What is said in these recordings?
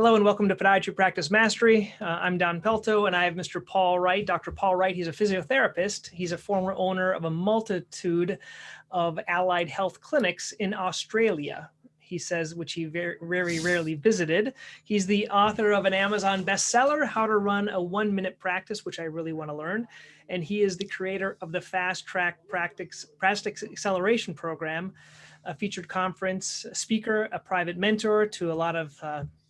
Hello and welcome to Podiatry Practice Mastery. I'm Don Pelto and I have Mr. Paul Wright. Dr. Paul Wright, he's a physiotherapist. He's a former owner of a multitude of allied health clinics in Australia, he says, which he very rarely visited. He's the author of an Amazon bestseller, How to Run a 1-Minute Practice, which I really want to learn. And he is the creator of the Fast Track Practice Acceleration Program, a featured conference speaker, a private mentor to a lot of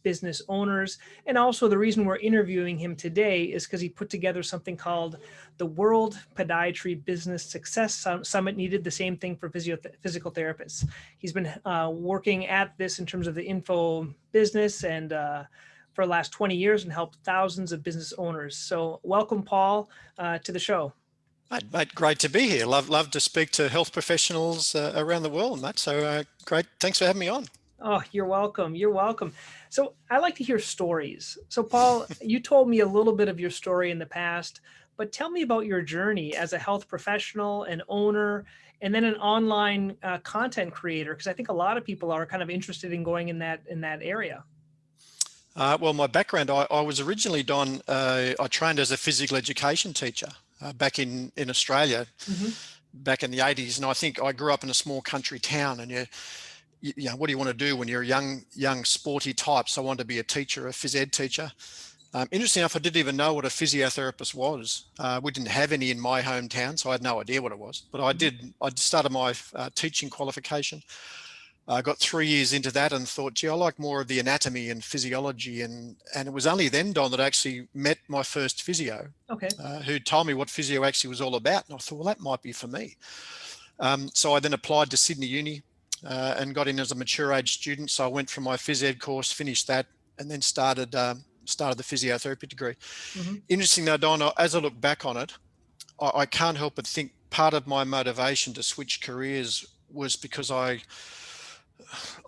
business owners. And also the reason we're interviewing him today is because he put together something called the World Podiatry Business Success Summit. Needed the same thing for physical therapists. He's been working at this in terms of the info business and for the last 20 years and helped thousands of business owners. So welcome, Paul, to the show. Mate, great to be here. Love to speak to health professionals around the world, mate. So great. Thanks for having me on. Oh, you're welcome. You're welcome. So I like to hear stories. So Paul, you told me a little bit of your story in the past, but tell me about your journey as a health professional, an owner, and then an online content creator, because I think a lot of people are kind of interested in going in that area. Well, my background, I was originally, Don, I trained as a physical education teacher back in Australia, back in the 80s. And I think I grew up in a small country town, and you know, what do you want to do when you're a young sporty type? So I wanted to be a teacher, a phys ed teacher. Interesting enough, I didn't even know what a physiotherapist was. We didn't have any in my hometown, so I had no idea what it was. But I did. I started my teaching qualification. I got 3 years into that and thought, gee, I like more of the anatomy and physiology. And it was only then, Don, that I actually met my first physio, who told me what physio actually was all about. And I thought, well, that might be for me. So I then applied to Sydney Uni and got in as a mature age student. So I went from my phys ed course, finished that, and then started the physiotherapy degree. Interesting though, Don, as I look back on it, I can't help but think part of my motivation to switch careers was because I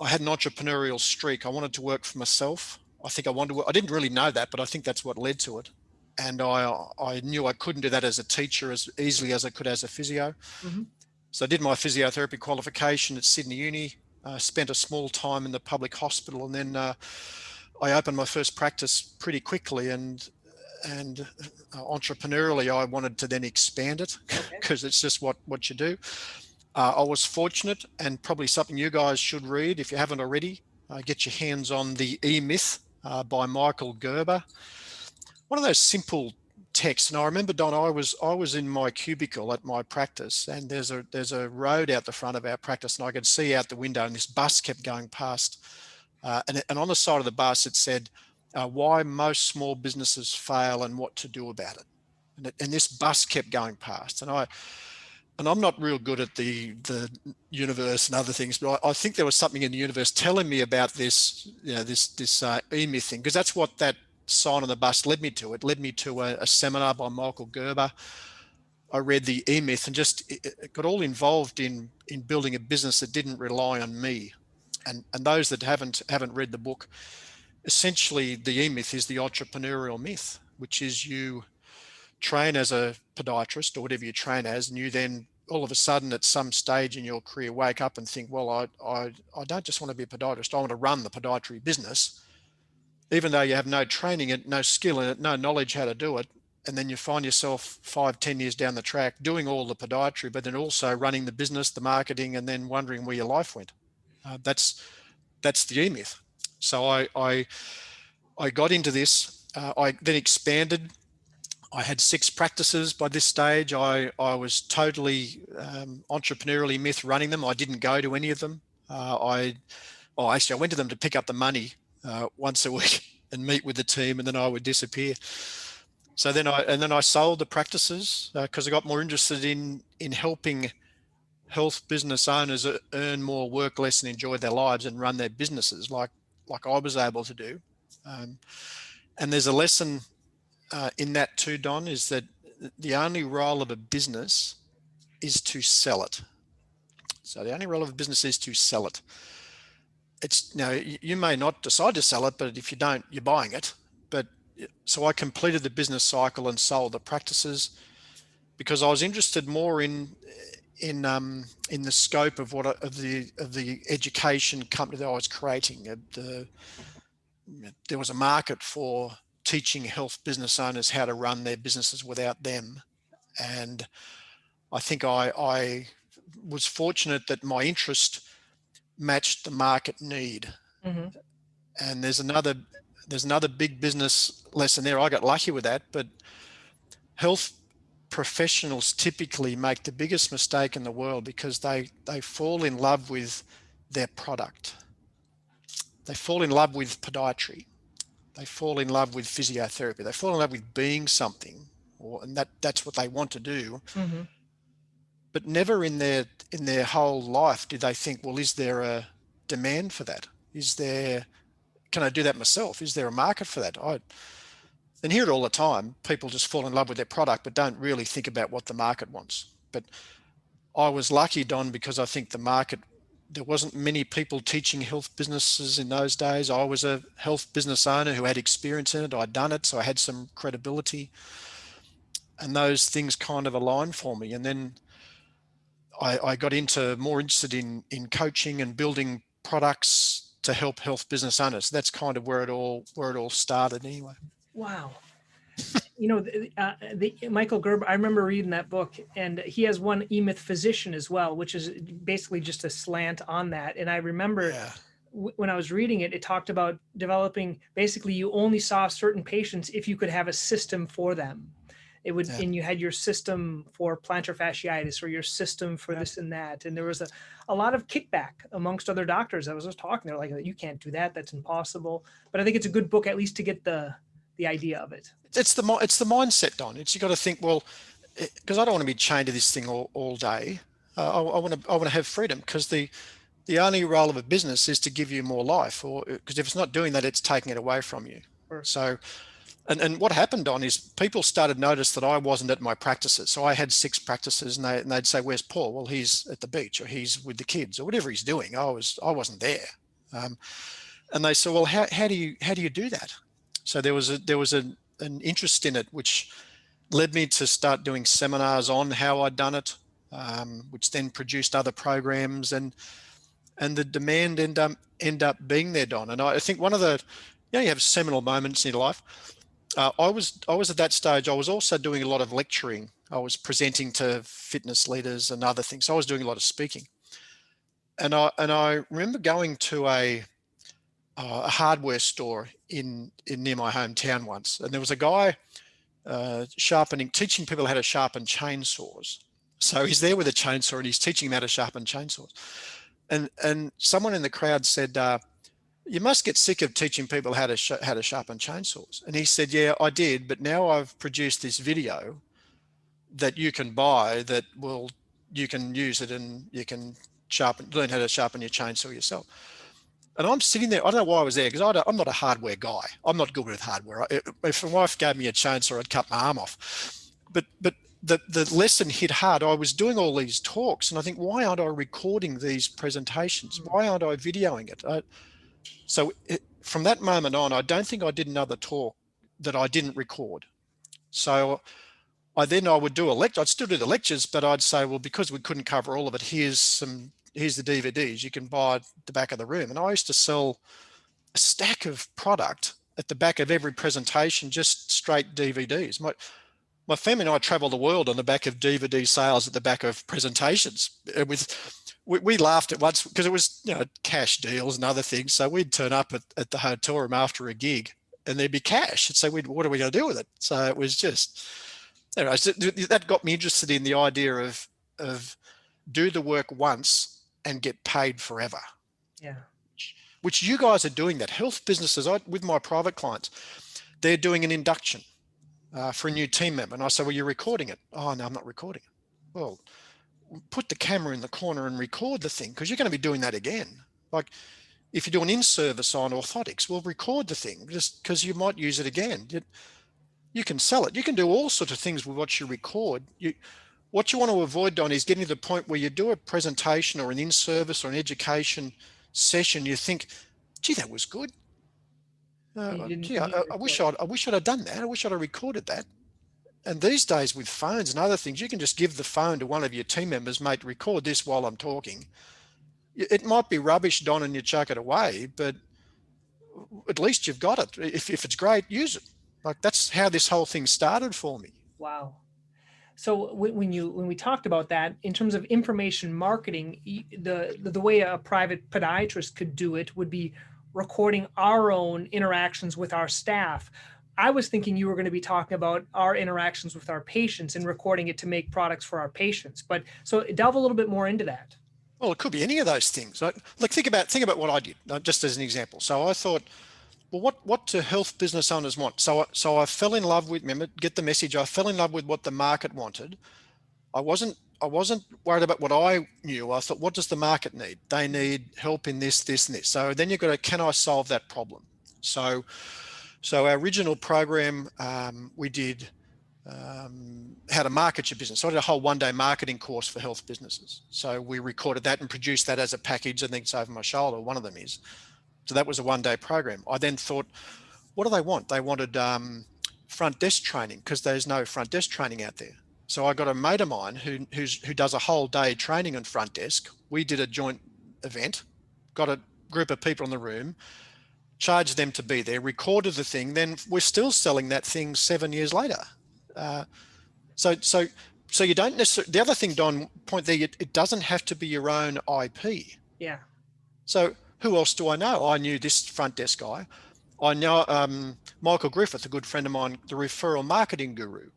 had an entrepreneurial streak. I wanted to work for myself. I think I didn't really know that, but I think that's what led to it. And I knew I couldn't do that as a teacher as easily as I could as a physio. So I did my physiotherapy qualification at Sydney Uni, spent a small time in the public hospital, and then I opened my first practice pretty quickly. And entrepreneurially, I wanted to then expand it because it's just what you do. I was fortunate, and probably something you guys should read if you haven't already. Get your hands on The E-Myth by Michael Gerber. One of those simple texts. And I remember, Don, I was in my cubicle at my practice, and there's a road out the front of our practice, and I could see out the window, and this bus kept going past. And on the side of the bus, it said, why most small businesses fail and what to do about it. And this bus kept going past. And I'm not real good at the universe and other things, but I think there was something in the universe telling me about this, you know, this E-Myth thing, because that's what that sign on the bus led me to. It led me to a seminar by Michael Gerber. I read the E-Myth and just it got all involved in building a business that didn't rely on me. And those that haven't read the book, essentially the E-Myth is the entrepreneurial myth, which is you train as a podiatrist or whatever you train as, and you then all of a sudden at some stage in your career wake up and think, well, I don't just want to be a podiatrist, I want to run the podiatry business, even though you have no training and no skill in it, no knowledge how to do it. And then you find yourself 5-10 years down the track doing all the podiatry, but then also running the business, the marketing, and then wondering where your life went. That's the E-Myth. So I got into this. I then expanded. I had 6 practices by this stage. I was totally entrepreneurially myth running them. I didn't go to any of them. I went to them to pick up the money once a week and meet with the team, and then I would disappear. So then I sold the practices because I got more interested in helping health business owners earn more, work less, and enjoy their lives and run their businesses like I was able to do. And there's a lesson in that too, Don, is that the only role of a business is to sell it. So the only role of a business is to sell it. It's, you know, you may not decide to sell it, but if you don't, you're buying it. But so I completed the business cycle and sold the practices because I was interested more in the scope of the education company that I was creating. there was a market for teaching health business owners how to run their businesses without them. And I think I was fortunate that my interest matched the market need. Mm-hmm. And there's another big business lesson there. I got lucky with that, but health professionals typically make the biggest mistake in the world because they fall in love with their product. They fall in love with podiatry. They fall in love with physiotherapy. They fall in love with being something, and that's what they want to do. Mm-hmm. But never in their whole life do they think, well, is there a demand for that? Can I do that myself? Is there a market for that? And hear it all the time. People just fall in love with their product, but don't really think about what the market wants. But I was lucky, Don, because I think there wasn't many people teaching health businesses in those days. I was a health business owner who had experience in it. I'd done it, so I had some credibility. And those things kind of aligned for me. And then I got more interested in coaching and building products to help health business owners. That's kind of where it all started anyway. Wow. The Michael Gerber, I remember reading that book, and he has one E-Myth Physician as well, which is basically just a slant on that. And I remember when I was reading it, it talked about developing, basically you only saw certain patients if you could have a system for them. And you had your system for plantar fasciitis or your system for this and that. And there was a lot of kickback amongst other doctors. I was just talking, they're like, you can't do that. That's impossible. But I think it's a good book, at least to get the idea of it. It's the mindset, Don. You got to think, well, because I don't want to be chained to this thing all day. I want to have freedom, because the only role of a business is to give you more life, or because if it's not doing that, it's taking it away from you. Sure. So, and what happened, Don, is people started to notice that I wasn't at my practices. So I had 6 practices, and they'd say, "Where's Paul?" Well, he's at the beach, or he's with the kids, or whatever he's doing. I wasn't there. And they said, "Well, how do you do that?" So there was an interest in it, which led me to start doing seminars on how I'd done it, which then produced other programs, and the demand end up being there, Don. And I think one of the, you have seminal moments in your life. I was at that stage. I was also doing a lot of lecturing. I was presenting to fitness leaders and other things. So I was doing a lot of speaking. And I remember going to a hardware store in near my hometown once, and there was a guy teaching people how to sharpen chainsaws. So he's there with a chainsaw and he's teaching them how to sharpen chainsaws. And someone in the crowd said, "You must get sick of teaching people how to sharpen chainsaws." And he said, "Yeah, I did, but now I've produced this video that you can buy you can use it, and you can learn how to sharpen your chainsaw yourself." And I'm sitting there. I don't know why I was there, because I'm not a hardware guy. I'm not good with hardware. If my wife gave me a chainsaw, I'd cut my arm off. But the lesson hit hard. I was doing all these talks, and I think, why aren't I recording these presentations? Why aren't I videoing it? From that moment on, I don't think I did another talk that I didn't record. So I would do a lecture. I'd still do the lectures, but I'd say, well, because we couldn't cover all of it, here's the DVDs you can buy at the back of the room. And I used to sell a stack of product at the back of every presentation, just straight DVDs. My family and I travel the world on the back of DVD sales at the back of presentations. We laughed at once because it was, cash deals and other things. So we'd turn up at the hotel room after a gig, and there'd be cash. And so what are we going to do with it? So it was just, that got me interested in the idea of do the work once and get paid forever. Yeah. Which you guys are doing that. Health businesses, with my private clients, they're doing an induction for a new team member. And I say, well, you're recording it. Oh, no, I'm not recording it. Well, put the camera in the corner and record the thing, because you're going to be doing that again. Like if you do an in-service on orthotics, we'll record the thing just because you might use it again. You can sell it. You can do all sorts of things with what you record. What you want to avoid, Don, is getting to the point where you do a presentation or an in-service or an education session, you think, gee, that was good. I wish I'd have done that. I wish I'd have recorded that. And these days with phones and other things, you can just give the phone to one of your team members, mate, record this while I'm talking. It might be rubbish, Don, and you chuck it away, but at least you've got it. If it's great, use it. Like, that's how this whole thing started for me. Wow. So when we talked about that in terms of information marketing, the way a private podiatrist could do it would be recording our own interactions with our staff. I was thinking you were going to be talking about our interactions with our patients and recording it to make products for our patients. But so delve a little bit more into that. Well, it could be any of those things. Like think about what I did, just as an example. So I thought, well, what do health business owners want? So I fell in love with, remember, get the message. I fell in love with what the market wanted. I wasn't worried about what I knew. I thought, what does the market need? They need help in this, this, and this. So then you've got to, can I solve that problem? So our original program, we did how to market your business. So I did a whole one-day marketing course for health businesses. So we recorded that and produced that as a package. I think it's over my shoulder. One of them is. So that was a one-day program. I then thought, what do they want? They wanted front desk training, because there's no front desk training out there. So I got a mate of mine who does a whole day training on front desk. We did a joint event, got a group of people in the room, charged them to be there, recorded the thing. Then we're still selling that thing 7 years later. So you don't necessarily, the other thing, Don, point there, it doesn't have to be your own IP. Yeah. So who else do I know? I knew this front desk guy. I know Michael Griffith, a good friend of mine, the referral marketing guru.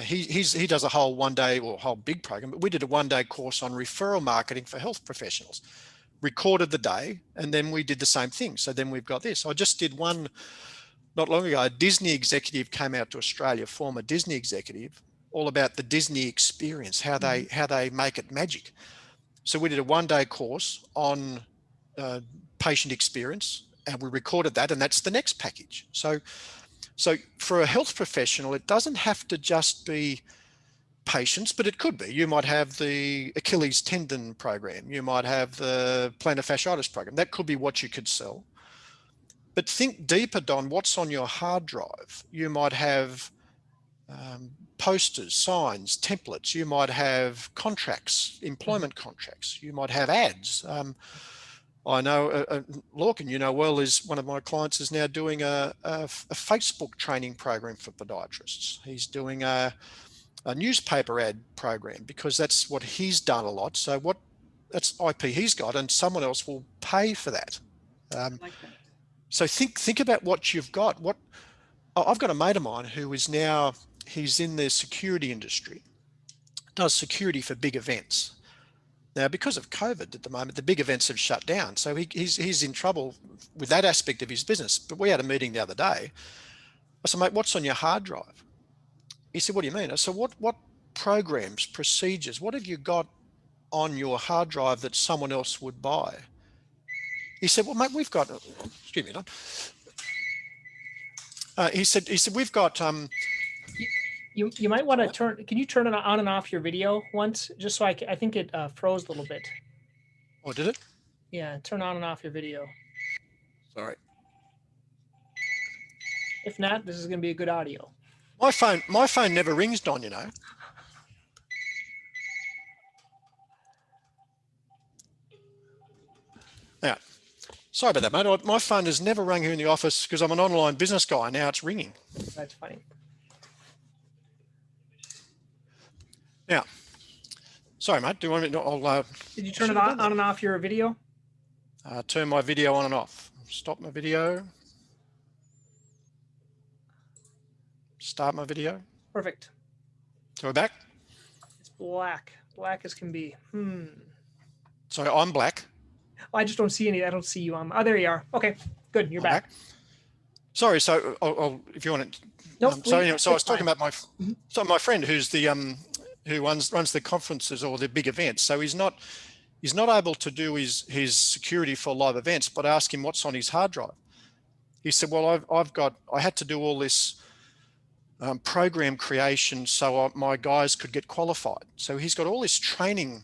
He does a whole one day, or whole big program, but we did a one-day course on referral marketing for health professionals, recorded the day, and then we did the same thing. So then we've got this. I just did one not long ago. A Disney executive came out to Australia, former Disney executive, all about the Disney experience, how they make it magic. So we did a one-day course on patient experience, and we recorded that, and that's the next package. So for a health professional, it doesn't have to just be patients, but it could be. You might have the Achilles tendon program. You might have the plantar fasciitis program. That could be what you could sell. But think deeper, Don, what's on your hard drive? You might have posters, signs, templates. You might have contracts, employment contracts. You might have ads. I know Lorcan, you know well, is one of my clients, is now doing a Facebook training program for podiatrists. He's doing a newspaper ad program, because that's what he's done a lot. So that's IP he's got, and someone else will pay for that. I like that. So think about what you've got. I've got a mate of mine who is now, he's in the security industry, does security for big events. Now, because of COVID at the moment, the big events have shut down. So he's in trouble with that aspect of his business. But we had a meeting the other day. I said, mate, what's on your hard drive? He said, what do you mean? I said, what programs, procedures, what have you got on your hard drive that someone else would buy? He said, well, mate, we've got, excuse me, Don. He said, we've got, You might want to turn, can you turn it on and off your video once, just so I think it froze a little bit. Oh, did it? Yeah, turn on and off your video. Sorry. If not, this is going to be a good audio. My phone never rings, Don, you know. Now, sorry about that, mate. My phone has never rung here in the office because I'm an online business guy. Now it's ringing. That's funny. Now, sorry, mate. Do you want me to? Did you turn it on and off your video? Turn my video on and off. Stop my video. Start my video. Perfect. So we're back. It's black as can be. So I'm black. Oh, I just don't see any. I don't see you on. Oh, there you are. Okay, good. You're back. Sorry. So I'll, if you want to. Nope, so anyway, so I was talking about my friend who's the who runs the conferences or the big events. So he's not able to do his security for live events, but I asked him what's on his hard drive. He said, well, I had to do all this program creation so my guys could get qualified. So he's got all this training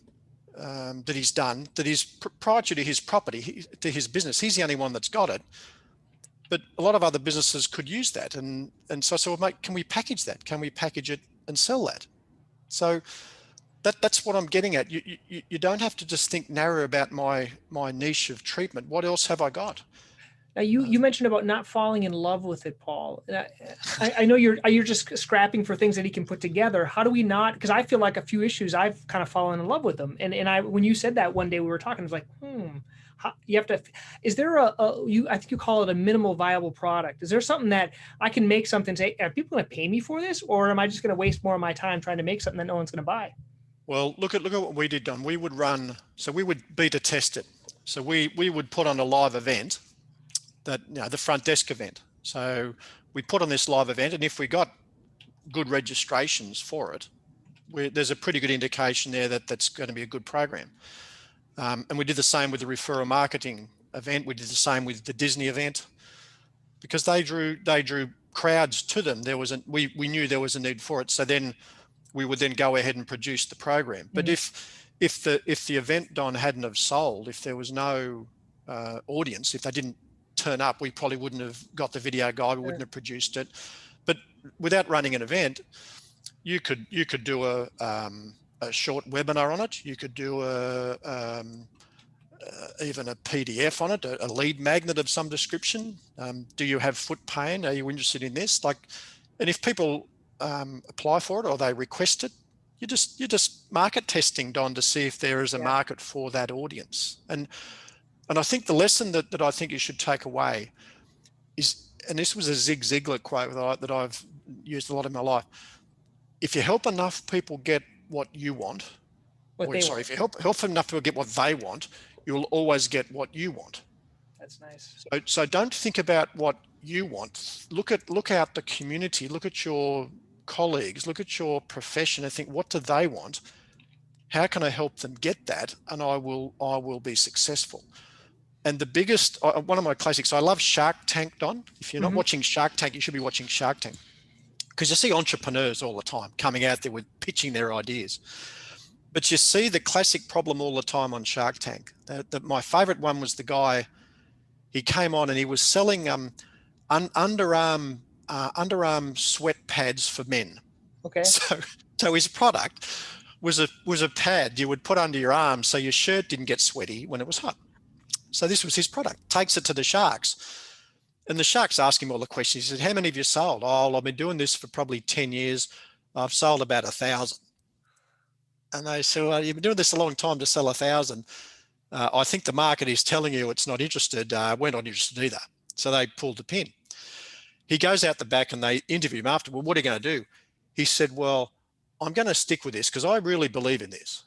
that he's done, that is proprietary to his property, to his business. He's the only one that's got it. But a lot of other businesses could use that. And so I said, well, mate, can we package that? Can we package it and sell that? So that's what I'm getting at. You don't have to just think narrow about my niche of treatment. What else have I got? Now you mentioned about not falling in love with it, Paul. I know you're just scrapping for things that he can put together. How do we not? Because I feel like a few issues I've kind of fallen in love with them. And I when you said that one day we were talking, I was like, you have to. Is there I think you call it a minimal viable product? Is there something that I can make something? Say, are people going to pay me for this, or am I just going to waste more of my time trying to make something that no one's going to buy? Well, look at what we did, Don. We would beta test it. So we would put on a live event, that the front desk event. So we put on this live event, and if we got good registrations for it, there's a pretty good indication there that that's going to be a good program. And we did the same with the referral marketing event. We did the same with the Disney event, because they drew crowds to them. We knew there was a need for it. So then we would then go ahead and produce the program. But if the event, Don, hadn't have sold, if there was no audience, if they didn't turn up, we probably wouldn't have got the video guide, we wouldn't have produced it. But without running an event, you could do a short webinar on it. You could do even a PDF on it, a lead magnet of some description. Do you have foot pain? Are you interested in this? And if people apply for it or they request it, you're just market testing, Don, to see if there is a market for that audience. And I think the lesson that I think you should take away is, and this was a Zig Ziglar quote that I've used a lot in my life: if you help enough people get what you want, if you help enough people get what they want, you'll always get what you want. That's nice. So don't think about what you want. Look out the community, look at your colleagues, look at your profession, and think, what do they want? How can I help them get that? And I will be successful. And the biggest, one of my classics, I love Shark Tank, Don. If you're not watching Shark Tank, you should be watching Shark Tank, because you see entrepreneurs all the time coming out there with pitching their ideas. But you see the classic problem all the time on Shark Tank. My favorite one was the guy, he came on and he was selling underarm sweat pads for men. Okay. So his product was a pad you would put under your arm so your shirt didn't get sweaty when it was hot. So this was his product. Takes it to the sharks, and the sharks ask him all the questions. He said, "How many have you sold?" "Oh, I've been doing this for probably 10 years. I've sold about 1,000. And they said, "Well, you've been doing this a long time to sell 1,000. I think the market is telling you it's not interested. We're not interested either." So they pulled the pin. He goes out the back and they interview him after. "Well, what are you going to do?" He said, "Well, I'm going to stick with this because I really believe in this."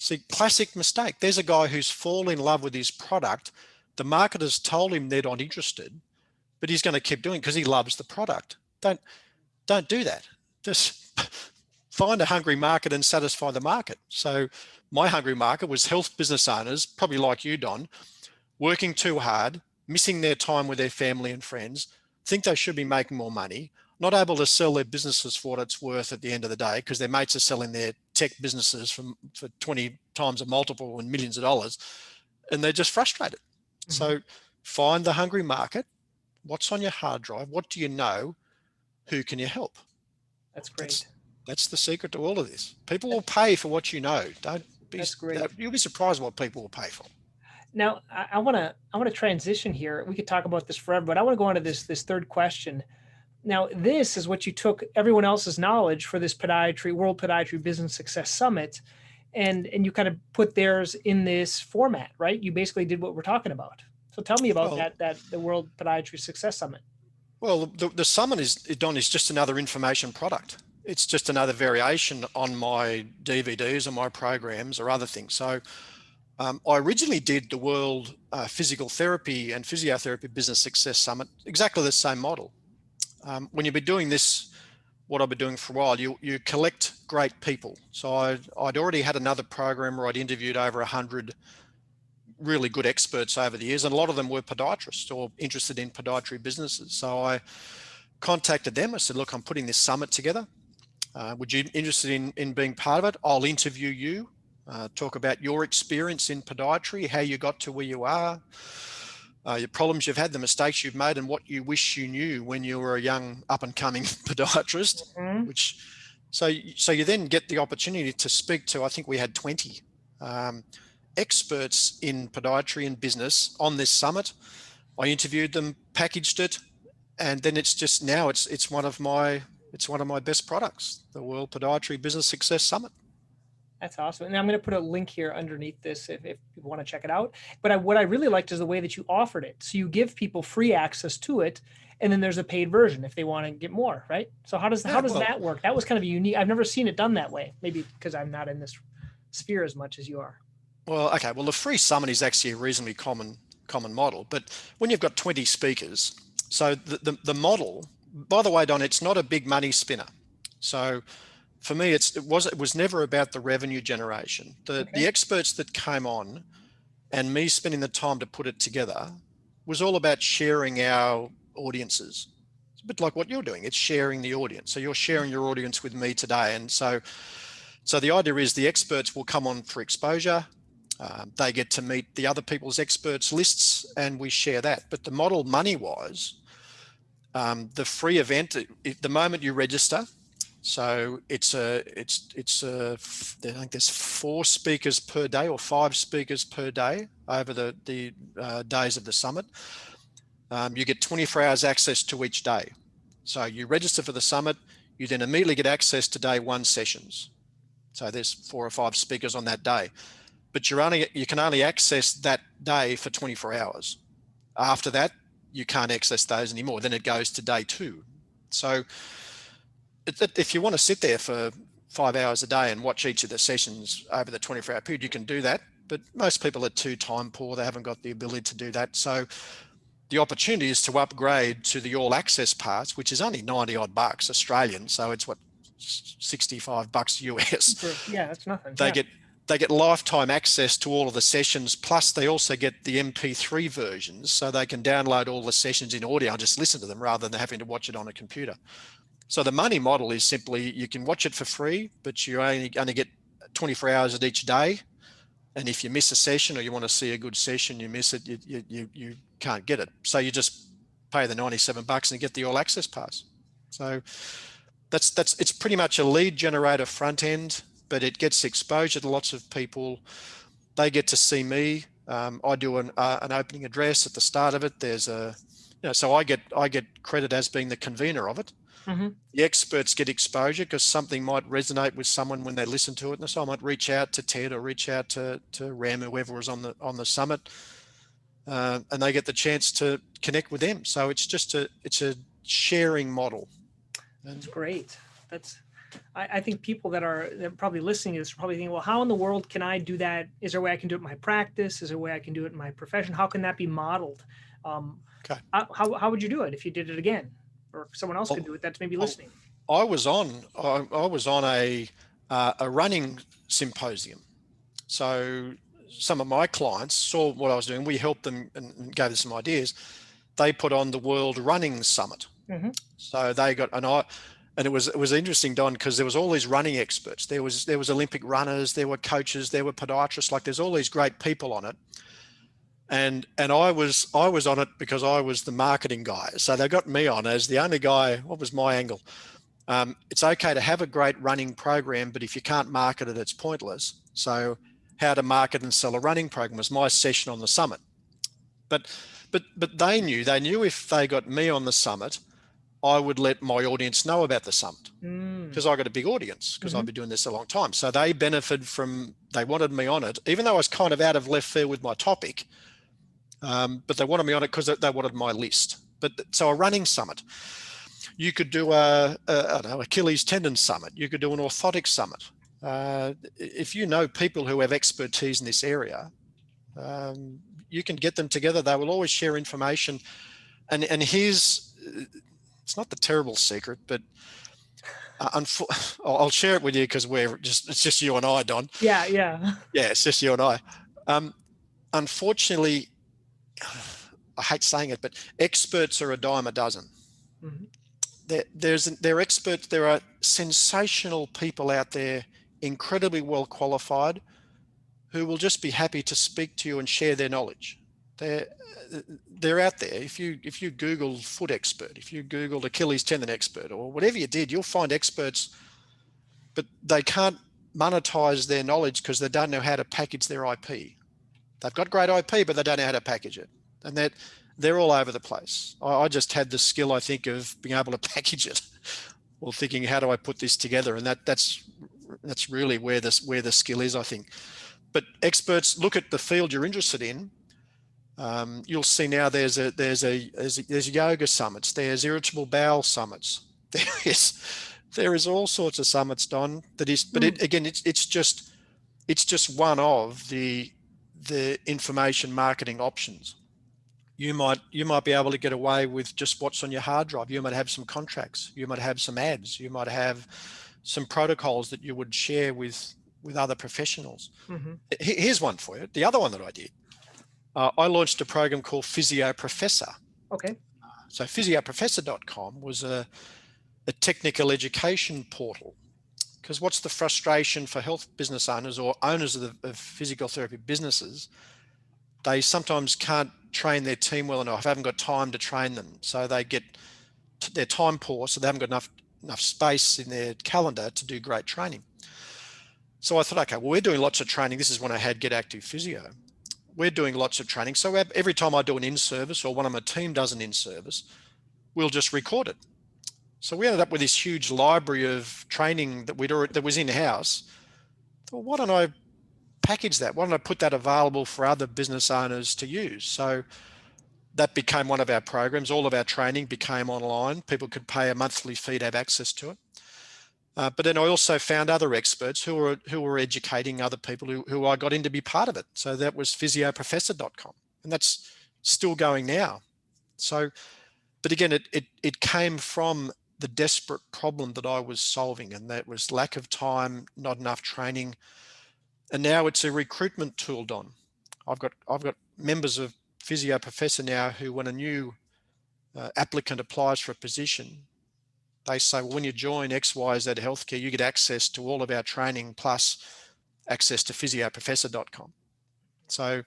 See, classic mistake. There's a guy who's fallen in love with his product. The market has told him they're not interested, but he's going to keep doing it because he loves the product. Don't do that. Just find a hungry market and satisfy the market. So my hungry market was health business owners, probably like you, Don, working too hard, missing their time with their family and friends, think they should be making more money, not able to sell their businesses for what it's worth at the end of the day because their mates are selling their tech businesses for 20 times a multiple and millions of dollars, and they're just frustrated. So find the hungry market. What's on your hard drive? What do you know? Who can you help? That's great. That's the secret to all of this. People will pay for what you know. That's great. You'll be surprised what people will pay for. Now, I want to transition here. We could talk about this forever, but I want to go on to this third question. Now, this is what you took everyone else's knowledge for this World Podiatry Business Success Summit, and you kind of put theirs in this format, right? You basically did what we're talking about. So tell me about the World Podiatry Success Summit. Well, the summit is just another information product. It's just another variation on my DVDs or my programs or other things. So I originally did the World Physical Therapy and Physiotherapy Business Success Summit, exactly the same model. When you've been doing this, what I've been doing for a while, you collect great people. So I'd already had another program where I'd interviewed over 100 really good experts over the years, and a lot of them were podiatrists or interested in podiatry businesses. So I contacted them. I said, "Look, I'm putting this summit together. Would you be interested in being part of it? I'll interview you, talk about your experience in podiatry, how you got to where you are, your problems you've had, the mistakes you've made, and what you wish you knew when you were a young up-and-coming podiatrist." So you then get the opportunity to speak to, I think we had 20 experts in podiatry and business on this summit. I interviewed them, packaged it, and then it's just now it's one of my best products, the World Podiatry Business Success Summit. That's awesome. And I'm going to put a link here underneath this if people want to check it out. But what I really liked is the way that you offered it. So you give people free access to it, and then there's a paid version if they want to get more, right? So how does that work? That was kind of a unique. I've never seen it done that way. Maybe because I'm not in this sphere as much as you are. Well, okay. Well, the free summit is actually a reasonably common model, but when you've got 20 speakers, so the model, by the way, Don, it's not a big money spinner. So for me, it was never about the revenue generation. The experts that came on and me spending the time to put it together was all about sharing our audiences. It's a bit like what you're doing. It's sharing the audience. So you're sharing your audience with me today. And so the idea is the experts will come on for exposure. They get to meet the other people's experts lists, and we share that. But the model money-wise, the free event, the moment you register, so I think there's 4 speakers per day or 5 speakers per day over the days of the summit. You get 24 hours access to each day. So you register for the summit, you then immediately get access to day 1 sessions. So there's 4 or 5 speakers on that day, but you can only access that day for 24 hours. After that, you can't access those anymore. Then it goes to day 2. So if you want to sit there for 5 hours a day and watch each of the sessions over the 24-hour period, you can do that. But most people are too time poor. They haven't got the ability to do that. So the opportunity is to upgrade to the all access parts, which is only 90 odd bucks Australian. So it's what, $65 US. Yeah, that's nothing. They get lifetime access to all of the sessions, plus they also get the MP3 versions, so they can download all the sessions in audio and just listen to them rather than having to watch it on a computer. So the money model is simply you can watch it for free, but you only get 24 hours at each day. And if you miss a session or you want to see a good session, you miss it, you can't get it. So you just pay the $97 and get the all access pass. So it's pretty much a lead generator front end, but it gets exposure to lots of people. They get to see me. I do an opening address at the start of it. So I get credit as being the convener of it. Mm-hmm. The experts get exposure because something might resonate with someone when they listen to it. And so I might reach out to Ted or reach out to Ram, whoever was on the summit, and they get the chance to connect with them. So it's a sharing model. That's great. I think people that are probably listening to this are probably thinking, well, how in the world can I do that? Is there a way I can do it in my practice? Is there a way I can do it in my profession? How can that be modeled? How would you do it if you did it again? Or if someone else could do it that's maybe listening? I was on a running symposium. So some of my clients saw what I was doing. We helped them and gave them some ideas. They put on the World Running Summit. Mm-hmm. So they got and it was interesting, Don, because there was all these running experts. There was Olympic runners, there were coaches, there were podiatrists. Like there's all these great people on it. And I was on it because I was the marketing guy. So they got me on as the only guy. What was my angle? It's okay to have a great running program, but if you can't market it, it's pointless. So how to market and sell a running program was my session on the summit. But they knew if they got me on the summit, I would let my audience know about the summit because I got a big audience because I've been doing this a long time. So they benefited they wanted me on it, even though I was kind of out of left field with my topic. But they wanted me on it because they wanted my list. So a running summit, you could do I don't know, Achilles tendon summit. You could do an orthotic summit. If you know people who have expertise in this area, you can get them together. They will always share information. And here's, it's not the terrible secret, but I'll share it with you because it's just you and I, Don. Yeah. Yeah, it's just you and I. Unfortunately, I hate saying it, but experts are a dime a dozen. Mm-hmm. They're experts. There are sensational people out there, incredibly well qualified, who will just be happy to speak to you and share their knowledge. They're out there. If you Google foot expert, if you Googled Achilles tendon expert, or whatever you did, you'll find experts, but they can't monetize their knowledge because they don't know how to package their IP. They've got great IP, but they don't know how to package it. And they're all over the place. I just had the skill, I think, of being able to package it, or thinking, how do I put this together? And that's really where the skill is, I think. But experts look at the field you're interested in. You'll see now there's yoga summits, there's irritable bowel summits, there is all sorts of summits, Don. That is, but it's just one of the information marketing options. You might be able to get away with just what's on your hard drive. You might have some contracts. You might have some ads. You might have some protocols that you would share with other professionals. Here's one for you. The other one that I did. I launched a program called Physio Professor. Okay. So physioprofessor.com was a technical education portal. Because what's the frustration for health business owners or owners of physical therapy businesses? They sometimes can't train their team well enough, haven't got time to train them. So they get their time poor, so they haven't got enough space in their calendar to do great training. So I thought, okay, well, we're doing lots of training. This is when I had Get Active Physio. We're doing lots of training. So every time I do an in-service or one of my team does an in-service, we'll just record it. So we ended up with this huge library of training that was in-house. Well, why don't I package that? Why don't I put that available for other business owners to use? So that became one of our programs. All of our training became online. People could pay a monthly fee to have access to it. But then I also found other experts who were educating other people who I got in to be part of it. So that was physioprofessor.com, and that's still going now. So, but again, it came from the desperate problem that I was solving, and that was lack of time, not enough training. And now it's a recruitment tool, Don. I've got members of Physio Professor now who, when a new applicant applies for a position, they say, well, when you join XYZ Healthcare, you get access to all of our training plus access to physioprofessor.com. So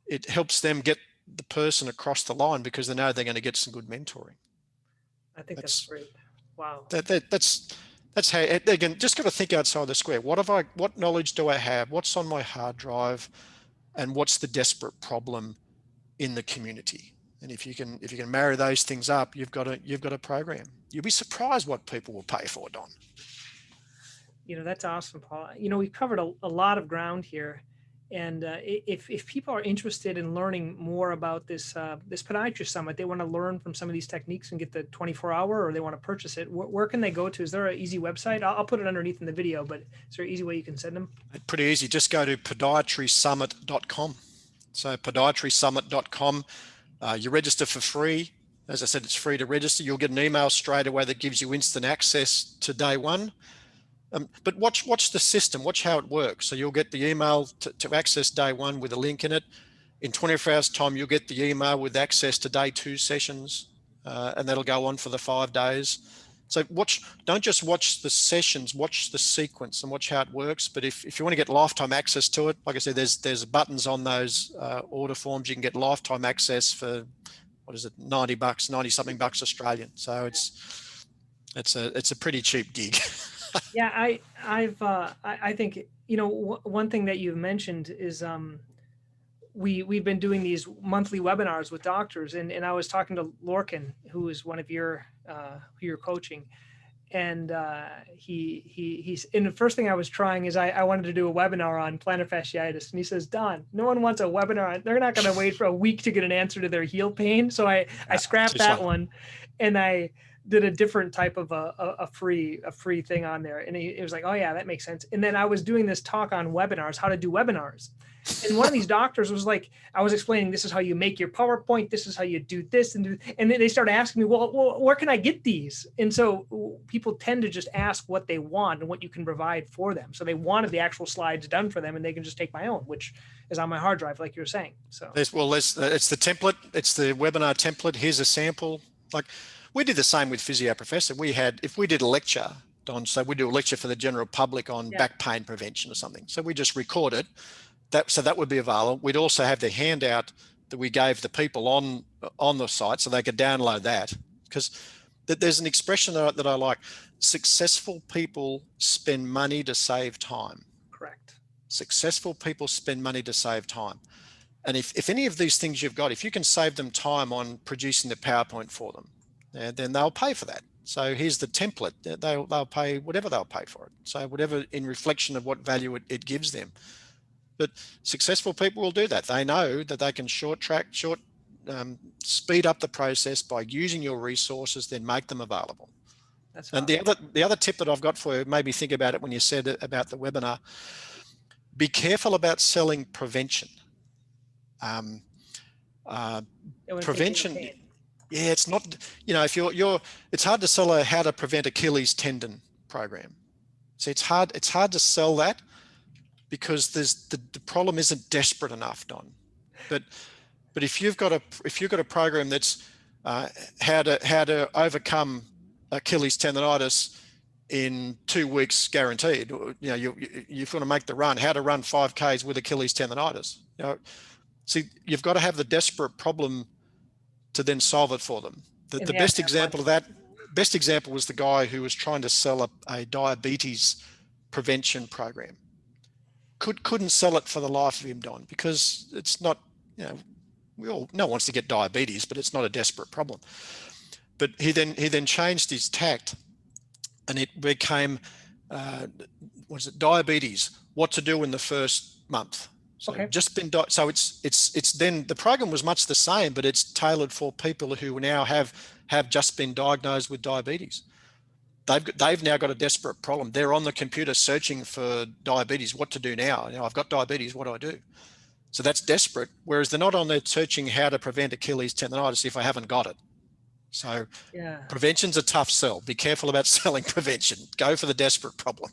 it helps them get the person across the line because they know they're going to get some good mentoring. I think that's great. Wow. That's how, again, just got to think outside the square. What knowledge do I have? What's on my hard drive? And what's the desperate problem in the community? And if you can marry those things up, you've got a program. You'll be surprised what people will pay for, Don. That's awesome, Paul. We've covered a lot of ground here. And if people are interested in learning more about this Podiatry Summit, they want to learn from some of these techniques and get the 24-hour, or they want to purchase it, where can they go to? Is there an easy website? I'll put it underneath in the video, but is there an easy way you can send them? Pretty easy. Just go to podiatrysummit.com. So podiatrysummit.com. You register for free. As I said, it's free to register. You'll get an email straight away that gives you instant access to day one. But watch the system, watch how it works. So you'll get the email to access day one with a link in it. In 24 hours time, you'll get the email with access to day two sessions, and that'll go on for the 5 days. So don't just watch the sessions, watch the sequence and watch how it works. But if you want to get lifetime access to it, like I said, there's buttons on those order forms. You can get lifetime access for, what is it, $90, 90 something bucks Australian. So it's a pretty cheap gig. Yeah, I think, one thing that you've mentioned is we've been doing these monthly webinars with doctors, and I was talking to Lorcan, who is one of who you're coaching, and he's and the first thing I was trying is I wanted to do a webinar on plantar fasciitis, and he says, Don, no one wants a webinar. They're not going to wait for a week to get an answer to their heel pain. So I scrapped that one, and I did a different type of a free thing on there. And it was like, oh yeah, that makes sense. And then I was doing this talk on webinars, how to do webinars. And one of these doctors was like, I was explaining, this is how you make your PowerPoint. This is how you do this. And then they started asking me, well, where can I get these? And so people tend to just ask what they want and what you can provide for them. So they wanted the actual slides done for them, and they can just take my own, which is on my hard drive, like you were saying. So it's the template. It's the webinar template. Here's a sample. Like, we did the same with Physio Professor. If we did a lecture, Don, so we do a lecture for the general public on back pain prevention or something. So we just record it. So that would be available. We'd also have the handout that we gave the people on the site so they could download that. Because there's an expression that I like. Successful people spend money to save time. Correct. Successful people spend money to save time. And if any of these things you've got, if you can save them time on producing the PowerPoint for them, then they'll pay for that. So here's the template. They'll pay whatever they'll pay for it. So whatever, in reflection of what value it gives them. But successful people will do that. They know that they can speed up the process by using your resources, then make them available. That's and awesome. the other tip that I've got for you, maybe think about it when you said it about the webinar. Be careful about selling prevention. Prevention. Yeah, it's not, it's hard to sell a how to prevent Achilles tendon program. See, it's hard to sell that because the problem isn't desperate enough, Don. But if you've got a program that's how to overcome Achilles tendonitis in 2 weeks guaranteed, you've got to make the run, how to run 5Ks with Achilles tendonitis. See, you've got to have the desperate problem to then solve it for them. The best example of that, was the guy who was trying to sell a diabetes prevention program. Couldn't sell it for the life of him, Don, because it's not, no one wants to get diabetes, but it's not a desperate problem. But he then changed his tact, and it became, diabetes, what to do in the first month. So so it's then the program was much the same, but it's tailored for people who now have just been diagnosed with diabetes. They've now got a desperate problem. They're on the computer searching for diabetes. What to do now? I've got diabetes. What do I do? So that's desperate. Whereas they're not on there searching how to prevent Achilles tendonitis if I haven't got it. So prevention's a tough sell. Be careful about selling prevention. Go for the desperate problem.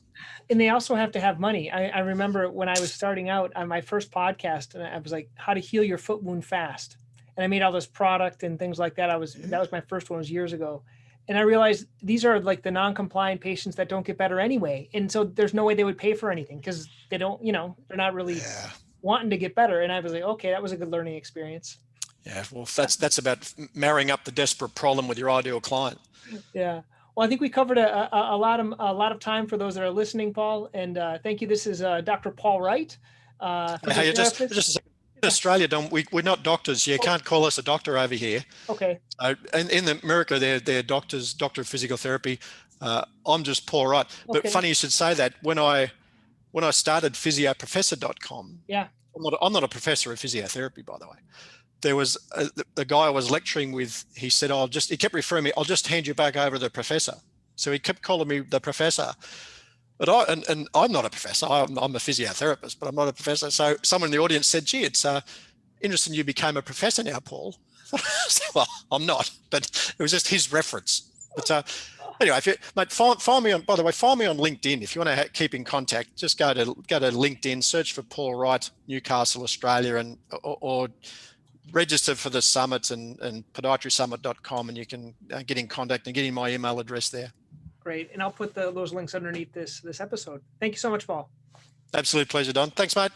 And they also have to have money. I remember when I was starting out on my first podcast, and I was like, how to heal your foot wound fast. And I made all this product and things like that. That was my first one, was years ago. And I realized these are like the non-compliant patients that don't get better anyway. And so there's no way they would pay for anything because they don't, they're not really wanting to get better. And I was like, okay, that was a good learning experience. Yeah, well, that's about marrying up the desperate problem with your ideal client. Yeah. Well, I think we covered a lot of time for those that are listening, Paul. And thank you. This is Dr. Paul Wright. Hey, just a second. In Australia, we're not doctors. You can't call us a doctor over here. Okay. In America, they're doctors, doctor of physical therapy. I'm just Paul Wright. But funny you should say that. When I started physioprofessor.com, I'm not a professor of physiotherapy, by the way. There was the guy I was lecturing with. He said, he kept referring me. I'll just hand you back over to the professor. So he kept calling me the professor. But I'm not a professor. I'm a physiotherapist, but I'm not a professor. So someone in the audience said, "Gee, it's interesting you became a professor now, Paul." Well, I'm not, but it was just his reference. But anyway, find me on. By the way, find me on LinkedIn if you want to keep in contact. Just go to LinkedIn, search for Paul Wright, Newcastle, Australia, and or register for the summit and podiatrysummit.com, and you can get in contact and get in my email address there. Great. And I'll put those links underneath this episode. Thank you so much, Paul. Absolute pleasure, Don. Thanks, mate.